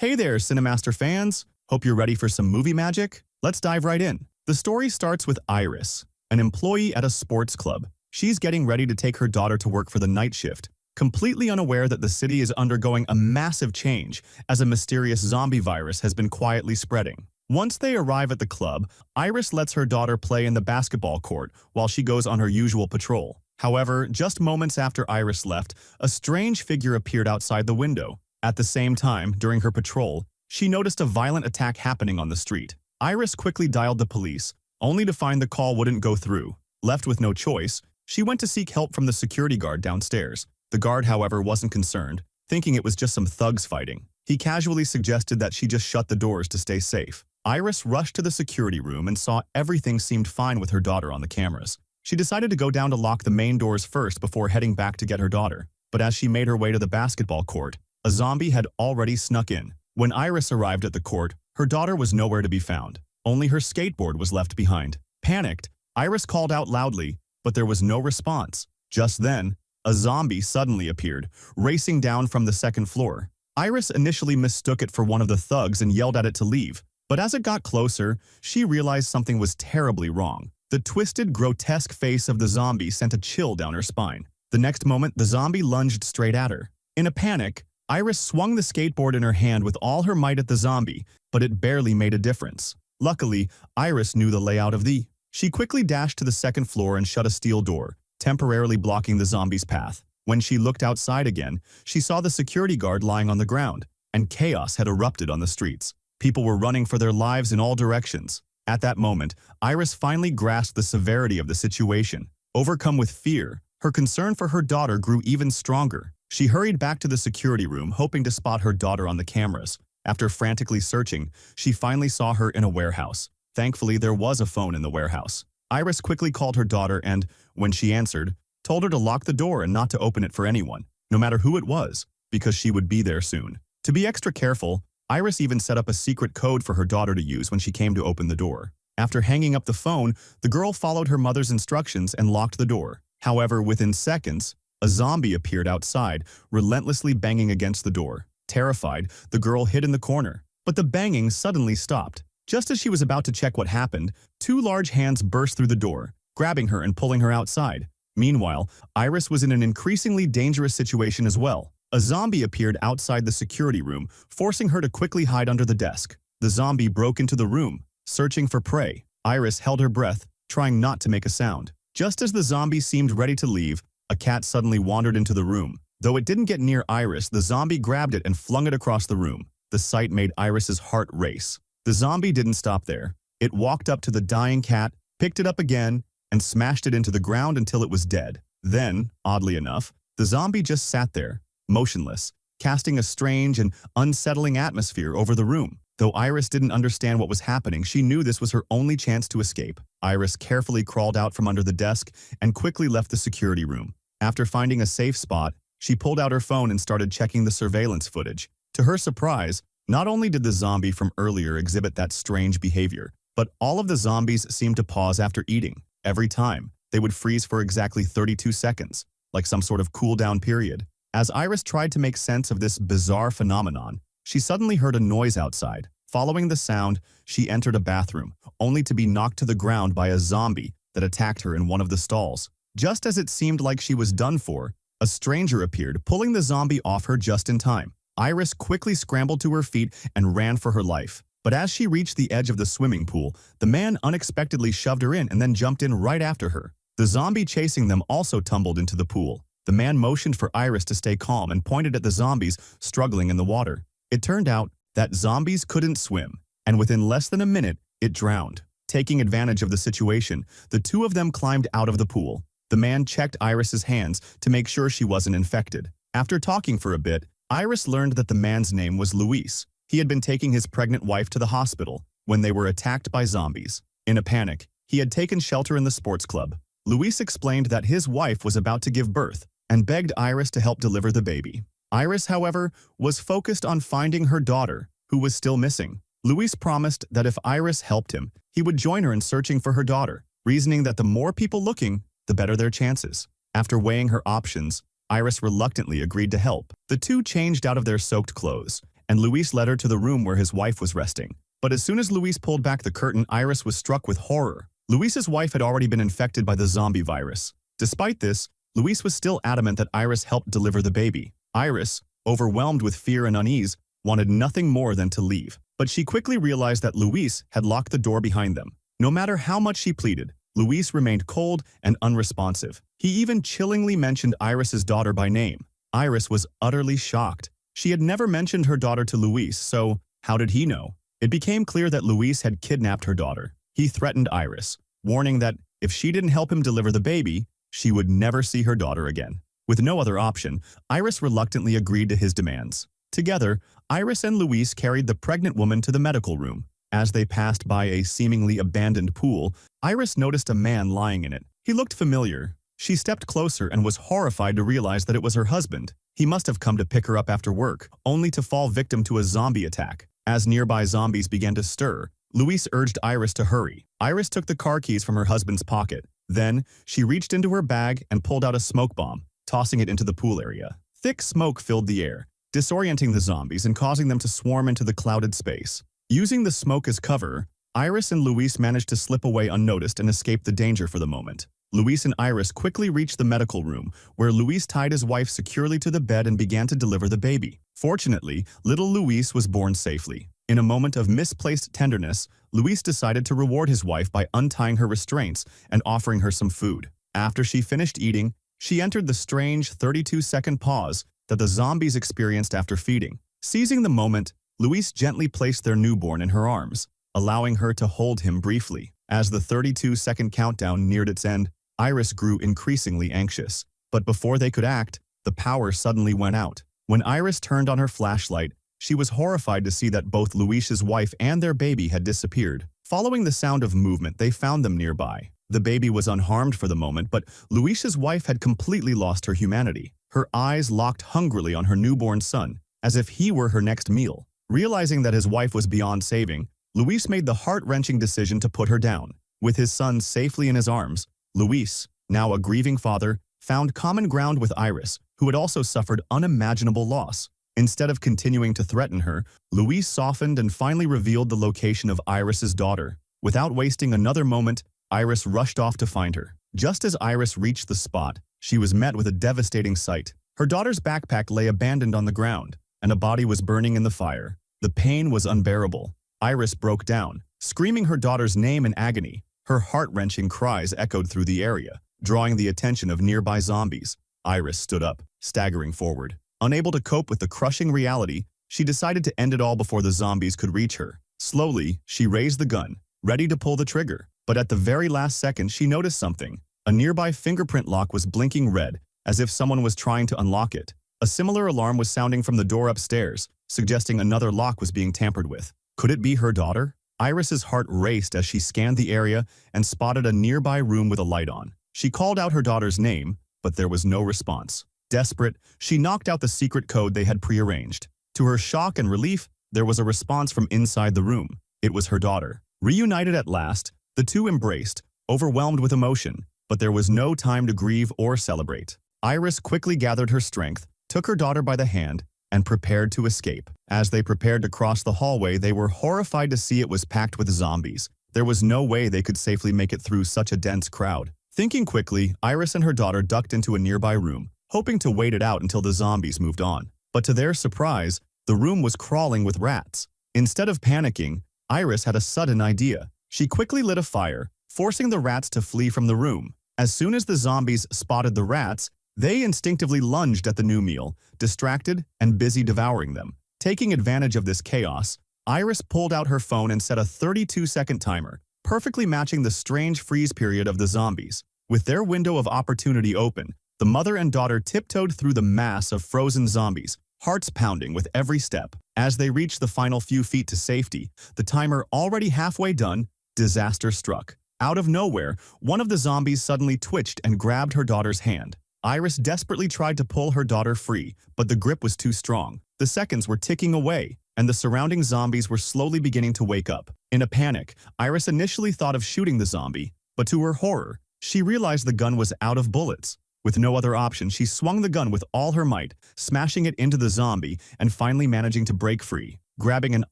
Hey there, CENIMASTER fans! Hope you're ready for some movie magic? Let's dive right in. The story starts with Iris, an employee at a sports club. She's getting ready to take her daughter to work for the night shift, completely unaware that the city is undergoing a massive change as a mysterious zombie virus has been quietly spreading. Once they arrive at the club, Iris lets her daughter play in the basketball court while she goes on her usual patrol. However, just moments after Iris left, a strange figure appeared outside the window. At the same time, during her patrol, she noticed a violent attack happening on the street. Iris quickly dialed the police, only to find the call wouldn't go through. Left with no choice, she went to seek help from the security guard downstairs. The guard, however, wasn't concerned, thinking it was just some thugs fighting. He casually suggested that she just shut the doors to stay safe. Iris rushed to the security room and saw everything seemed fine with her daughter on the cameras. She decided to go down to lock the main doors first before heading back to get her daughter. But as she made her way to the basketball court, a zombie had already snuck in. When Iris arrived at the court, her daughter was nowhere to be found. Only her skateboard was left behind. Panicked, Iris called out loudly, but there was no response. Just then, a zombie suddenly appeared, racing down from the second floor. Iris initially mistook it for one of the thugs and yelled at it to leave. But as it got closer, she realized something was terribly wrong. The twisted, grotesque face of the zombie sent a chill down her spine. The next moment, the zombie lunged straight at her. In a panic, Iris swung the skateboard in her hand with all her might at the zombie, but it barely made a difference. Luckily, Iris knew the layout of the. She quickly dashed to the second floor and shut a steel door, temporarily blocking the zombie's path. When she looked outside again, she saw the security guard lying on the ground, and chaos had erupted on the streets. People were running for their lives in all directions. At that moment, Iris finally grasped the severity of the situation. Overcome with fear, her concern for her daughter grew even stronger. She hurried back to the security room, hoping to spot her daughter on the cameras. After frantically searching, she finally saw her in a warehouse. Thankfully, there was a phone in the warehouse. Iris quickly called her daughter and, when she answered, told her to lock the door and not to open it for anyone, no matter who it was, because she would be there soon. To be extra careful, Iris even set up a secret code for her daughter to use when she came to open the door. After hanging up the phone, the girl followed her mother's instructions and locked the door. However, within seconds, a zombie appeared outside, relentlessly banging against the door. Terrified, the girl hid in the corner. But the banging suddenly stopped. Just as she was about to check what happened, two large hands burst through the door, grabbing her and pulling her outside. Meanwhile, Iris was in an increasingly dangerous situation as well. A zombie appeared outside the security room, forcing her to quickly hide under the desk. The zombie broke into the room, searching for prey. Iris held her breath, trying not to make a sound. Just as the zombie seemed ready to leave, a cat suddenly wandered into the room. Though it didn't get near Iris, the zombie grabbed it and flung it across the room. The sight made Iris's heart race. The zombie didn't stop there. It walked up to the dying cat, picked it up again, and smashed it into the ground until it was dead. Then, oddly enough, the zombie just sat there, motionless, casting a strange and unsettling atmosphere over the room. Though Iris didn't understand what was happening, she knew this was her only chance to escape. Iris carefully crawled out from under the desk and quickly left the security room. After finding a safe spot, she pulled out her phone and started checking the surveillance footage. To her surprise, not only did the zombie from earlier exhibit that strange behavior, but all of the zombies seemed to pause after eating. Every time, they would freeze for exactly 32 seconds, like some sort of cool-down period. As Iris tried to make sense of this bizarre phenomenon, she suddenly heard a noise outside. Following the sound, she entered a bathroom, only to be knocked to the ground by a zombie that attacked her in one of the stalls. Just as it seemed like she was done for, a stranger appeared, pulling the zombie off her just in time. Iris quickly scrambled to her feet and ran for her life. But as she reached the edge of the swimming pool, the man unexpectedly shoved her in and then jumped in right after her. The zombie chasing them also tumbled into the pool. The man motioned for Iris to stay calm and pointed at the zombies struggling in the water. It turned out that zombies couldn't swim, and within less than a minute, it drowned. Taking advantage of the situation, the two of them climbed out of the pool. The man checked Iris's hands to make sure she wasn't infected. After talking for a bit, Iris learned that the man's name was Luis. He had been taking his pregnant wife to the hospital when they were attacked by zombies. In a panic, he had taken shelter in the sports club. Luis explained that his wife was about to give birth and begged Iris to help deliver the baby. Iris, however, was focused on finding her daughter, who was still missing. Luis promised that if Iris helped him, he would join her in searching for her daughter, reasoning that the more people looking, the better their chances. After weighing her options, Iris reluctantly agreed to help. The two changed out of their soaked clothes and Luis led her to the room where his wife was resting. But as soon as Luis pulled back the curtain, Iris was struck with horror. Luis's wife had already been infected by the zombie virus. Despite this, Luis was still adamant that Iris helped deliver the baby. Iris, overwhelmed with fear and unease, wanted nothing more than to leave. But she quickly realized that Luis had locked the door behind them. No matter how much she pleaded, Luis remained cold and unresponsive. He even chillingly mentioned Iris's daughter by name. Iris was utterly shocked. She had never mentioned her daughter to Luis, so how did he know? It became clear that Luis had kidnapped her daughter. He threatened Iris, warning that if she didn't help him deliver the baby, she would never see her daughter again. With no other option, Iris reluctantly agreed to his demands. Together, Iris and Luis carried the pregnant woman to the medical room. As they passed by a seemingly abandoned pool, Iris noticed a man lying in it. He looked familiar. She stepped closer and was horrified to realize that it was her husband. He must have come to pick her up after work, only to fall victim to a zombie attack. As nearby zombies began to stir, Luis urged Iris to hurry. Iris took the car keys from her husband's pocket. Then, she reached into her bag and pulled out a smoke bomb, tossing it into the pool area. Thick smoke filled the air, disorienting the zombies and causing them to swarm into the clouded space. Using the smoke as cover, Iris and Luis managed to slip away unnoticed and escape the danger for the moment. Luis and Iris quickly reached the medical room, where Luis tied his wife securely to the bed and began to deliver the baby. Fortunately, little Luis was born safely. In a moment of misplaced tenderness, Luis decided to reward his wife by untying her restraints and offering her some food. After she finished eating, she entered the strange 32-second pause that the zombies experienced after feeding. Seizing the moment, Luis gently placed their newborn in her arms, allowing her to hold him briefly. As the 32-second countdown neared its end, Iris grew increasingly anxious. But before they could act, the power suddenly went out. When Iris turned on her flashlight, she was horrified to see that both Luis's wife and their baby had disappeared. Following the sound of movement, they found them nearby. The baby was unharmed for the moment, but Luis's wife had completely lost her humanity. Her eyes locked hungrily on her newborn son, as if he were her next meal. Realizing that his wife was beyond saving, Luis made the heart-wrenching decision to put her down. With his son safely in his arms, Luis, now a grieving father, found common ground with Iris, who had also suffered unimaginable loss. Instead of continuing to threaten her, Luis softened and finally revealed the location of Iris's daughter. Without wasting another moment, Iris rushed off to find her. Just as Iris reached the spot, she was met with a devastating sight. Her daughter's backpack lay abandoned on the ground, and a body was burning in the fire. The pain was unbearable. Iris broke down, screaming her daughter's name in agony. Her heart-wrenching cries echoed through the area, drawing the attention of nearby zombies. Iris stood up, staggering forward. Unable to cope with the crushing reality, she decided to end it all before the zombies could reach her. Slowly, she raised the gun, ready to pull the trigger. But at the very last second, she noticed something. A nearby fingerprint lock was blinking red, as if someone was trying to unlock it. A similar alarm was sounding from the door upstairs, suggesting another lock was being tampered with. Could it be her daughter? Iris's heart raced as she scanned the area and spotted a nearby room with a light on. She called out her daughter's name, but there was no response. Desperate, she knocked out the secret code they had prearranged. To her shock and relief, there was a response from inside the room. It was her daughter. Reunited at last, the two embraced, overwhelmed with emotion, but there was no time to grieve or celebrate. Iris quickly gathered her strength, took her daughter by the hand, and prepared to escape. As they prepared to cross the hallway, they were horrified to see it was packed with zombies. There was no way they could safely make it through such a dense crowd. Thinking quickly, Iris and her daughter ducked into a nearby room, hoping to wait it out until the zombies moved on. But to their surprise, the room was crawling with rats. Instead of panicking, Iris had a sudden idea. She quickly lit a fire, forcing the rats to flee from the room. As soon as the zombies spotted the rats, they instinctively lunged at the new meal, distracted and busy devouring them. Taking advantage of this chaos, Iris pulled out her phone and set a 32-second timer, perfectly matching the strange freeze period of the zombies. With their window of opportunity open, the mother and daughter tiptoed through the mass of frozen zombies, hearts pounding with every step. As they reached the final few feet to safety, the timer already halfway done, disaster struck. Out of nowhere, one of the zombies suddenly twitched and grabbed her daughter's hand. Iris desperately tried to pull her daughter free, but the grip was too strong. The seconds were ticking away, and the surrounding zombies were slowly beginning to wake up. In a panic, Iris initially thought of shooting the zombie, but to her horror, she realized the gun was out of bullets. With no other option, she swung the gun with all her might, smashing it into the zombie and finally managing to break free. Grabbing an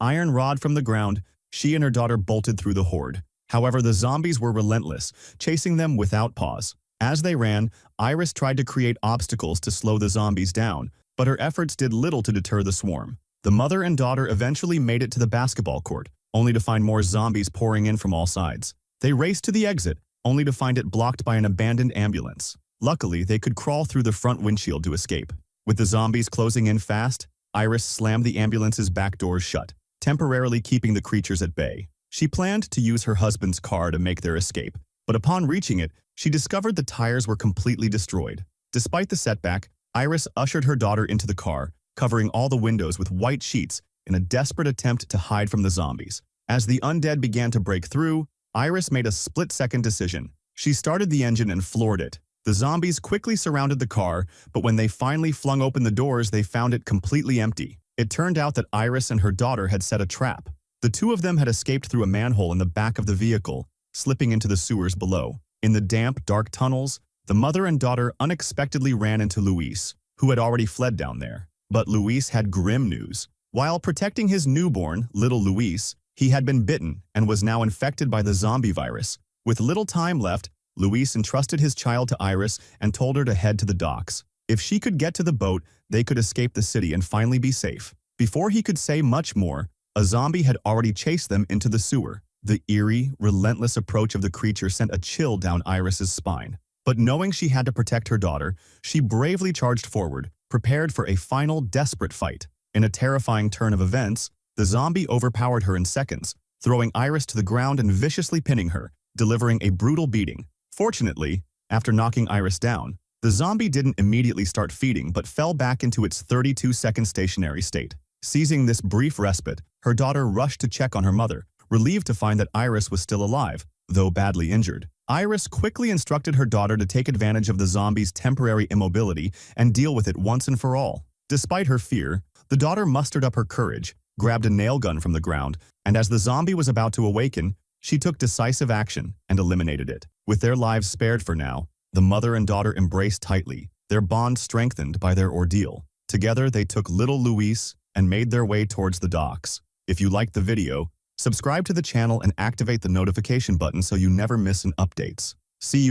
iron rod from the ground, she and her daughter bolted through the horde. However, the zombies were relentless, chasing them without pause. As they ran, Iris tried to create obstacles to slow the zombies down, but her efforts did little to deter the swarm. The mother and daughter eventually made it to the basketball court, only to find more zombies pouring in from all sides. They raced to the exit, only to find it blocked by an abandoned ambulance. Luckily, they could crawl through the front windshield to escape. With the zombies closing in fast, Iris slammed the ambulance's back doors shut, temporarily keeping the creatures at bay. She planned to use her husband's car to make their escape, but upon reaching it, she discovered the tires were completely destroyed. Despite the setback, Iris ushered her daughter into the car, covering all the windows with white sheets in a desperate attempt to hide from the zombies. As the undead began to break through, Iris made a split-second decision. She started the engine and floored it. The zombies quickly surrounded the car, but when they finally flung open the doors, they found it completely empty. It turned out that Iris and her daughter had set a trap. The two of them had escaped through a manhole in the back of the vehicle, slipping into the sewers below. In the damp, dark tunnels, the mother and daughter unexpectedly ran into Luis, who had already fled down there. But Luis had grim news. While protecting his newborn, little Luis, he had been bitten and was now infected by the zombie virus. With little time left, Luis entrusted his child to Iris and told her to head to the docks. If she could get to the boat, they could escape the city and finally be safe. Before he could say much more, a zombie had already chased them into the sewer. The eerie, relentless approach of the creature sent a chill down Iris's spine. But knowing she had to protect her daughter, she bravely charged forward, prepared for a final, desperate fight. In a terrifying turn of events, the zombie overpowered her in seconds, throwing Iris to the ground and viciously pinning her, delivering a brutal beating. Fortunately, after knocking Iris down, the zombie didn't immediately start feeding but fell back into its 32-second stationary state. Seizing this brief respite, her daughter rushed to check on her mother, relieved to find that Iris was still alive, though badly injured. Iris quickly instructed her daughter to take advantage of the zombie's temporary immobility and deal with it once and for all. Despite her fear, the daughter mustered up her courage, grabbed a nail gun from the ground, and as the zombie was about to awaken, she took decisive action and eliminated it. With their lives spared for now, the mother and daughter embraced tightly, their bond strengthened by their ordeal. Together, they took little Luis and made their way towards the docks. If you liked the video, subscribe to the channel and activate the notification button so you never miss an updates. See you.